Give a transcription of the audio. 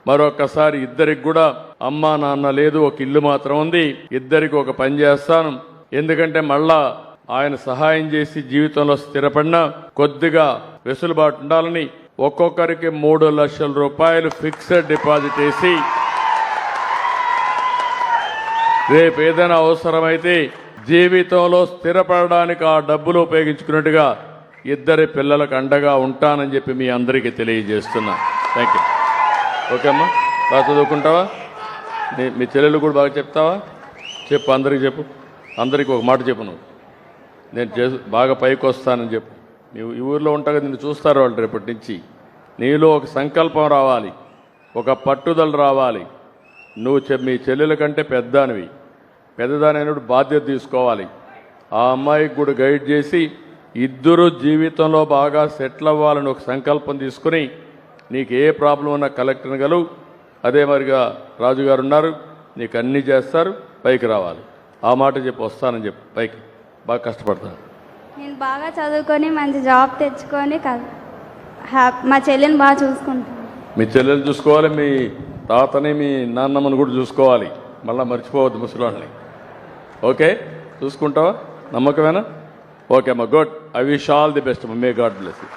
మరొకసారి ఇద్దరికి కూడా అమ్మా నాన్న లేదు, ఒక ఇల్లు మాత్రం ఉంది. ఇద్దరికి ఒక పని చేస్తాను. ఎందుకంటే మళ్ళా ఆయన సహాయం చేసి జీవితంలో స్థిరపడినా కొద్దిగా వెసులుబాటు ఉండాలని ఒక్కొక్కరికి 3 లక్షల రూపాయలు ఫిక్స్డ్ డిపాజిట్ వేసి రేపు ఏదైనా అవసరమైతే జీవితంలో స్థిరపడడానికి ఆ డబ్బులు ఉపయోగించుకున్నట్టుగా ఇద్దరి పిల్లలకు అండగా ఉంటానని చెప్పి మీ అందరికీ తెలియజేస్తున్నా. Thank you. ఓకే అమ్మా, బాగా చదువుకుంటావా? మీ చెల్లెలు కూడా బాగా చెప్తావా? చెప్పు, అందరికి చెప్పు. అందరికీ ఒక మాట చెప్పు. నువ్వు నేను బాగా పైకి వస్తానని చెప్పు. నువ్వు ఈ ఊర్లో ఉంటావు కదా, నిన్ను చూస్తారు వాళ్ళు రేపటి నుంచి. నీలో ఒక సంకల్పం రావాలి, ఒక పట్టుదల రావాలి. నువ్వు మీ చెల్లెల కంటే పెద్దదానైనప్పుడు బాధ్యత తీసుకోవాలి. ఆ అమ్మాయికి కూడా గైడ్ చేసి ఇద్దరు జీవితంలో బాగా సెటిల్ అవ్వాలని ఒక సంకల్పం తీసుకుని నీకు ఏ ప్రాబ్లం ఉన్నా కలెక్టర్ గలవు. అదే మరిగా రాజుగారు ఉన్నారు, నీకు అన్నీ చేస్తారు, పైకి రావాలి. ఆ మాట చెప్పి వస్తానని చెప్పు. పైకి బాగా కష్టపడతాను. నేను బాగా చదువుకొని మంచి జాబ్ తెచ్చుకొని మా చెల్లిని బాగా చూసుకుంటాను. మీ చెల్లెలు చూసుకోవాలి, మీ తాతని మీ నాన్నమ్మని కూడా చూసుకోవాలి. మళ్ళీ మర్చిపోవద్దు ముసలాళ్ళని. ఓకే, చూసుకుంటావా? నమ్మకమేనా? ఓకే అమ్మా, good. I wish all the best. May God bless you.